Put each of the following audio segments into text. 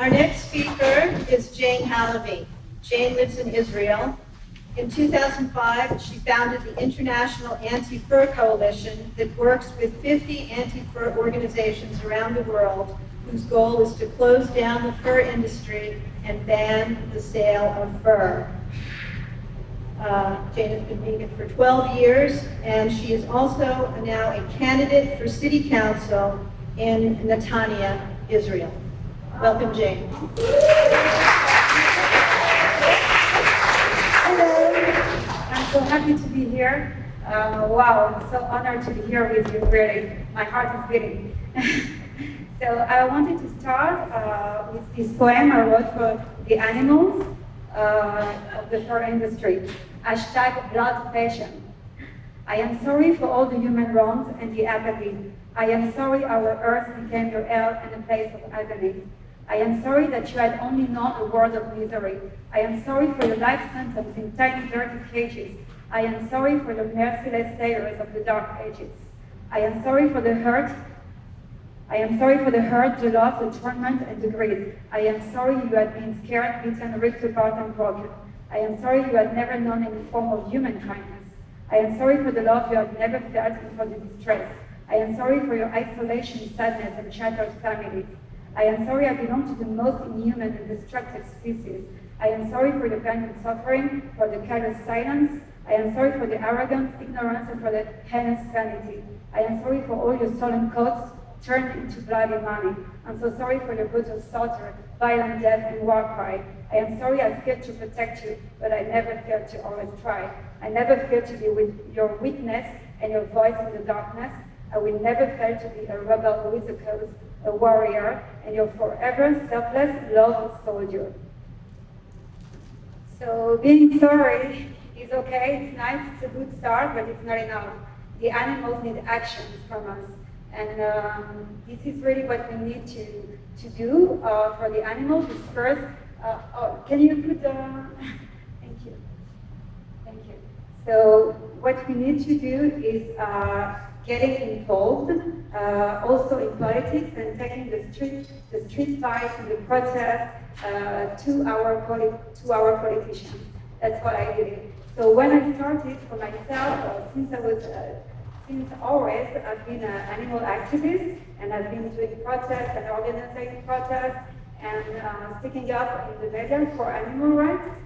Our next speaker is Jane Halevy. Jane lives in Israel. In 2005, she founded the International Anti-Fur Coalition that works with 50 anti-fur organizations around the world whose goal is to close down the fur industry and ban the sale of fur. Jane has been vegan for 12 years, and she is also now a candidate for city council in Netanya, Israel. Welcome, Jane. Hello, I'm so happy to be here. Wow, I'm so honored to be here with you, really. My heart is beating. So I wanted to start with this poem I wrote for the animals of the fur industry. #blood fashion. I am sorry for all the human wrongs and the apathy. I am sorry our earth became your hell and a place of agony. I am sorry that you had only known a world of misery. I am sorry for your life sentence in tiny dirty cages. I am sorry for the merciless terrors of the dark ages. I am sorry for the hurt. I am sorry for the hurt, the loss, the torment, and the greed. I am sorry you had been scared, beaten, ripped apart, and broken. I am sorry you had never known any form of human kindness. I am sorry for the love you have never felt and for the distress. I am sorry for your isolation, sadness, and shattered families. I am sorry I belong to the most inhuman and destructive species. I am sorry for the pain and suffering, for the callous silence. I am sorry for the arrogance, ignorance, and for the heinous vanity. I am sorry for all your stolen coats turned into bloody money. I'm so sorry for your brutal slaughter, violent death, and war cry. I am sorry I failed to protect you, but I never failed to always try. I never failed to be with your weakness and your voice in the darkness. I will never fail to be a rebel with a cause, a warrior, and your forever selfless love soldier. So being sorry is okay, it's nice, it's a good start, but it's not enough. The animals need actions from us. And this is really what we need to do for the animals. Is first, can you put the, thank you. So what we need to do is getting involved, also in politics, and taking the street fights and the protests to our politicians. That's what I did. So when I started for myself, since always, I've been an animal activist, and I've been doing protests and organizing protests and speaking up in the media for animal rights.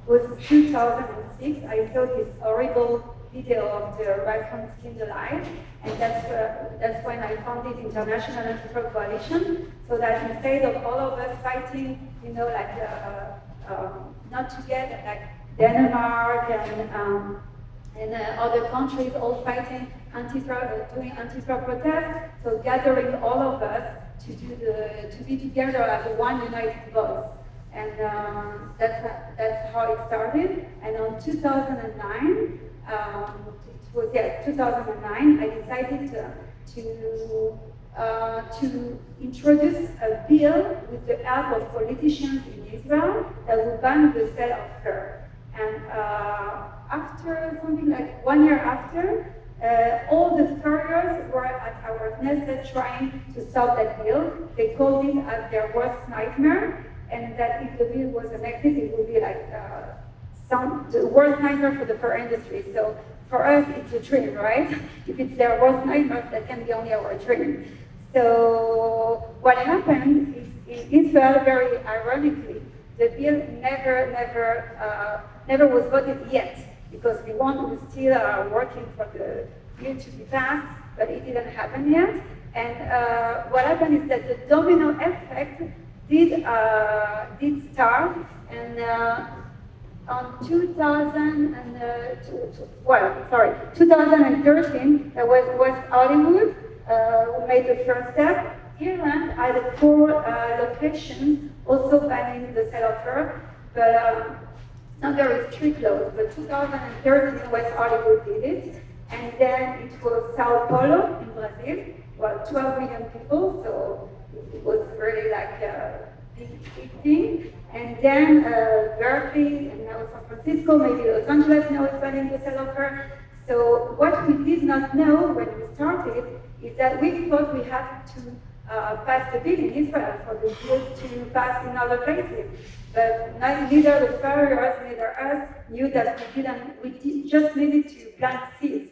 It was 2006, I saw this horrible video of the raccoon skinned alive, and that's when I founded International Anti-Fur Coalition, so that instead of all of us fighting, not to get like Denmark and other countries all fighting doing anti-fur protests, so gathering all of us to be together as one united voice. And that's how it started. And on 2009, 2009, I decided to introduce a bill with the help of politicians in Israel that would ban the sale of fur. And after something like 1 year after, all the furriers were at our Knesset trying to stop that bill. They called it as their worst nightmare, and that if the bill was enacted, it would be like the worst nightmare for the fur industry. So for us, it's a dream, right? If it's their worst nightmare, that can be only our dream. So what happened is in Israel, very ironically, the bill never was voted yet, because we were still working for the bill to be passed, but it didn't happen yet. And what happened is that the domino effect did start, and on 2013, there was West Hollywood who made the first step. Ireland had 4 locations also banning the sale of fur, but not very strict laws. But 2013, West Hollywood did it, and then it was Sao Paulo in Brazil, 12 million people, so it was really like a big thing. And then Berkeley, and now San Francisco, maybe Los Angeles now is banning the sale of fur. So what we did not know when we started is that we thought we had to pass the bill in Israel, for the bills to pass in other places. But neither the farriers, neither us knew that just needed to plant seeds.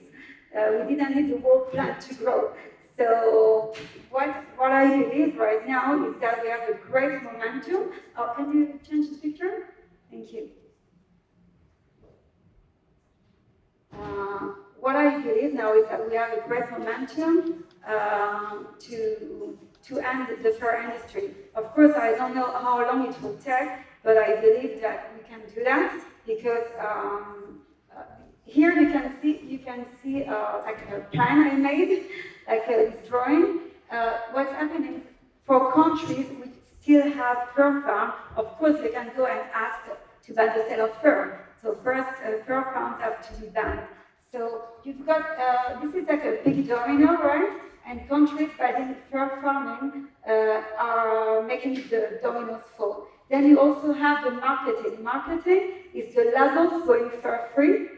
We didn't need the whole plant to grow. So what I believe right now is that we have a great momentum. Oh, can you change the picture? Thank you. What I believe now is that we have a great momentum to end the fur industry. Of course, I don't know how long it will take, but I believe that we can do that because here you can see like a plan I made, like this drawing. What's happening for countries which still have fur farm? Of course, they can go and ask to ban the sale of fur. So first, fur farms have to be banned. So you've got, this is like a big domino, right? And countries banning fur farming are making the dominoes fall. Then you also have the marketing. Marketing is the labels going fur-free,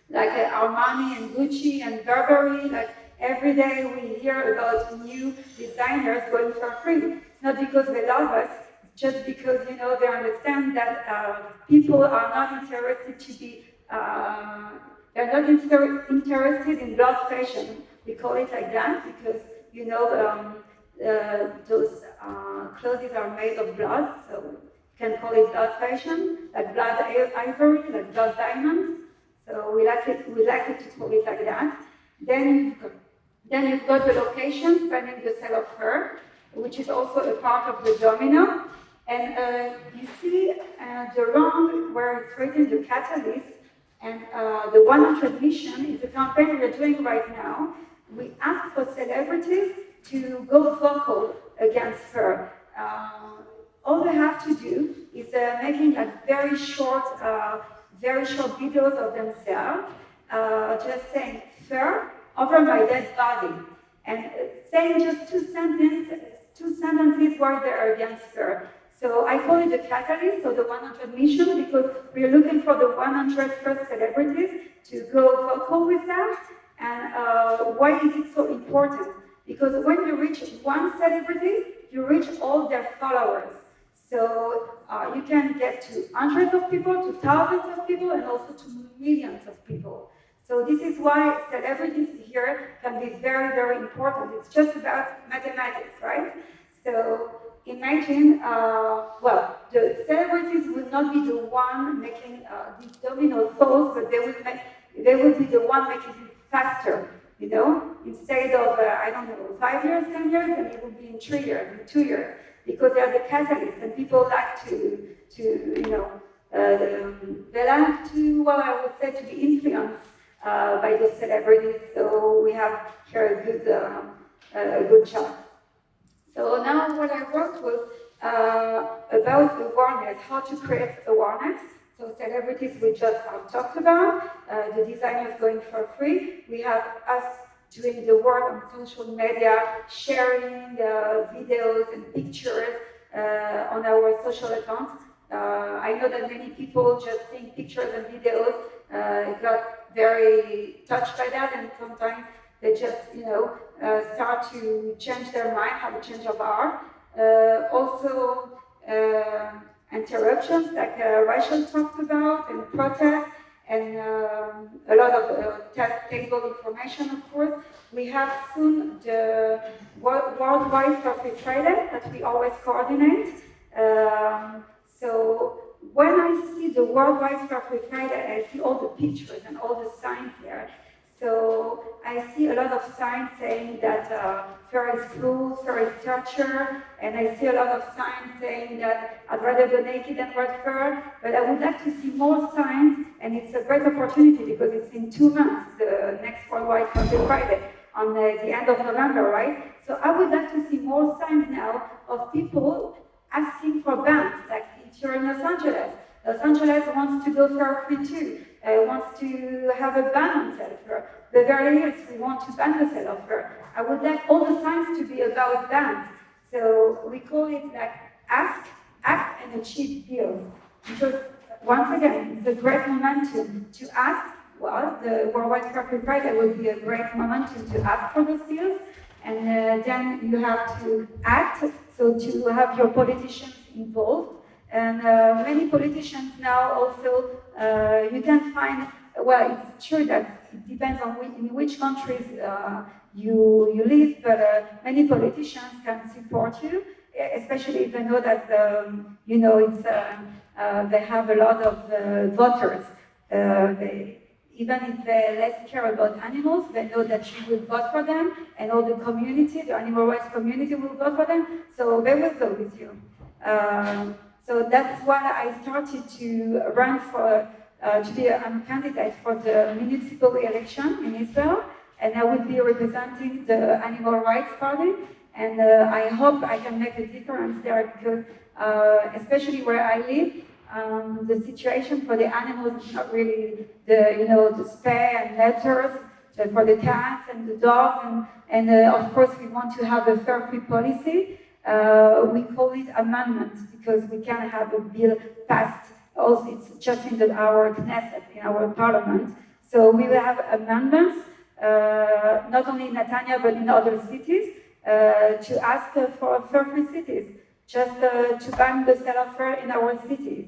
like Armani and Gucci and Burberry. Like every day we hear about new designers going fur-free. It's not because they love us, it's just because they understand that people are not interested to be. They're not interested in blood fashion. We call it like that because, those clothes are made of blood, so you can call it blood fashion, like blood ivory, like blood diamonds. So we like it to call it like that. Then you've got the location spanning the sale of fur, which is also a part of the domino. And you see the round where it's written the catalyst. And the 100 mission is a campaign we're doing right now. We ask for celebrities to go vocal against fur. All they have to do is making very short videos of themselves, just saying fur over my dead body, and saying just two sentences where they're against fur. So I call it the catalyst, or the 100 mission, because we're looking for the 100 first celebrities to go vocal with that. And why is it so important? Because when you reach one celebrity, you reach all their followers. So you can get to hundreds of people, to thousands of people, and also to millions of people. So this is why celebrities here can be very, very important. It's just about mathematics, right? So imagine, the celebrities will not be the one making these domino falls, but they will be the one making it faster, instead of, 5 years, 10 years, then it will be in 3 years, in 2 years, because they are the catalyst, and people like to they like to, I would say, to be influenced by the celebrities, so we have here a good chart. So now what I wrote was about awareness, how to create awareness. So celebrities we just talked about, the designers going for free. We have us doing the work on social media, sharing videos and pictures on our social accounts. I know that many people just think pictures and videos got very touched by that, and sometimes they just, start to change their mind, have a change of heart. Also, interruptions like Rachel talked about, and protests, and a lot of technical information, of course. We have soon the Worldwide Fur Free Friday that we always coordinate. So when I see the Worldwide Fur Free Friday, I see all the pictures and all the signs there. So I see a lot of signs saying that fur is cruel, fur is torture, and I see a lot of signs saying that I'd rather go naked than wear fur, but I would like to see more signs, and it's a great opportunity because it's in 2 months, the next Worldwide Fur Free Friday, on the end of November, right? So I would like to see more signs now of people asking for bans, like if you're in Los Angeles wants to go fur-free too. Wants to have a ban on sale of fur. Beverly Hills, we want to ban the sale of fur. I would like all the signs to be about bans. So we call it like ask, act, and achieve deals. Because once again, it's a great momentum to ask. Well, the Worldwide Fur Free Friday will be a great momentum to ask for those deals. and then you have to act, so to have your politicians involved. And many politicians now also, you can find, well, it's true that it depends on in which countries you live, but many politicians can support you, especially if they know that, it's, they have a lot of voters. Even if they less care about animals, they know that you will vote for them, and all the community, the animal rights community will vote for them, so they will go with you. So that's why I started to run for, to be a candidate for the municipal election in Israel, and I will be representing the Animal Rights Party, and I hope I can make a difference there, because especially where I live, the situation for the animals is not really the spay and neuters for the cats and the dogs, and of course we want to have a fur-free policy. We call it amendment because we can have a bill passed. Also, it's just in our Knesset, in our parliament. So we will have amendments, not only in Netanya but in other cities, to ask for fur-free cities, just to ban the sale of fur in our cities.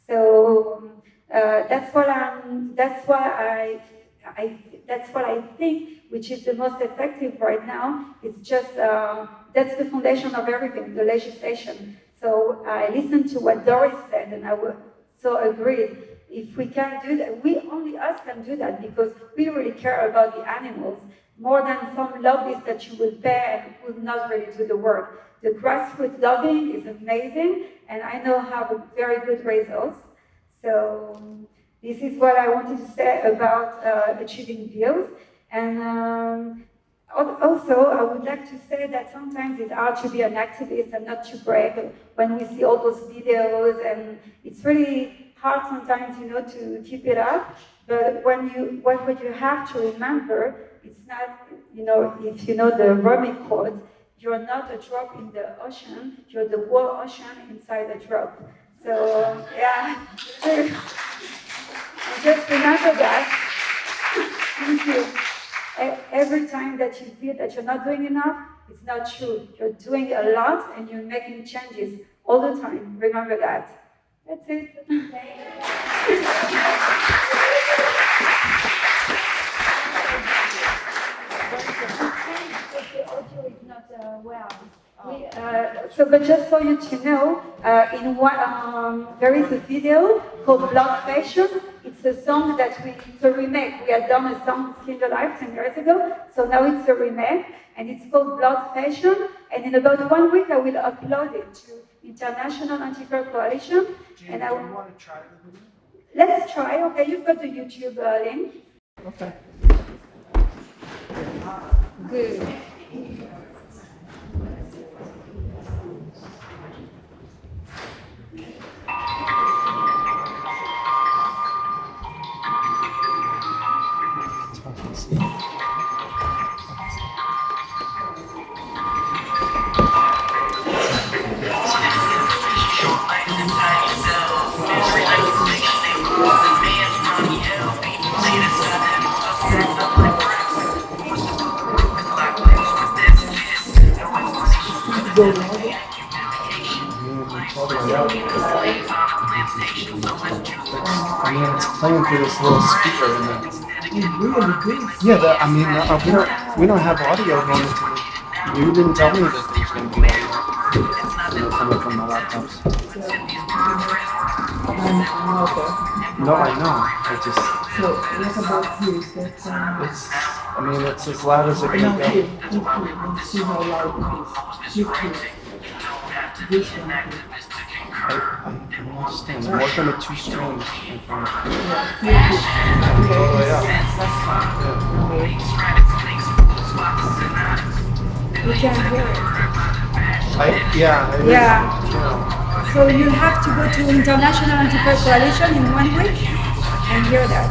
So that's what I think, which is the most effective right now. It's just that's the foundation of everything, the legislation. So I listened to what Doris said, and I so agreed. If we can do that, only us can do that, because we really care about the animals more than some lobbies that you will pay and will not really do the work. The grassroots lobbying is amazing, and I know have very good results. So this is what I wanted to say about achieving bills. And also, I would like to say that sometimes it's hard to be an activist and not to brag when we see all those videos, and it's really hard sometimes, to keep it up. But what you have to remember, it's not, if you know the Rumi quote, you're not a drop in the ocean, you're the whole ocean inside a drop. So, yeah, and just remember that. Thank you. Every time that you feel that you're not doing enough, it's not true. You're doing a lot and you're making changes all the time. Remember that. That's it. The audio is not well. But just for you to know, there is a video called Blood Fashion. It's a song it's a remake. We had done a song, Skin the Life, 10 years ago, so now it's a remake, and it's called Blood Fashion, and in about 1 week I will upload it to International Anti-Fur Coalition. Jane, do you want to try the video? Let's try, okay, you've got the YouTube link. Okay. Good. It's playing through this little speaker in there. Yeah, we don't have audio going into it. You didn't tell me that there's going to be audio coming from the laptops. No, I know. I just. So what about this? It's as loud as it can No, go. here. Let's see how loud it is. You can. This one. I don't understand. I'm working with two strings in front of me. Okay. All the way up. That's fine. Yeah. We can hear it. Yeah. So you have to go to International Anti-Fur Coalition in 1 week and hear that.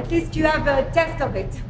At least you have a test of it.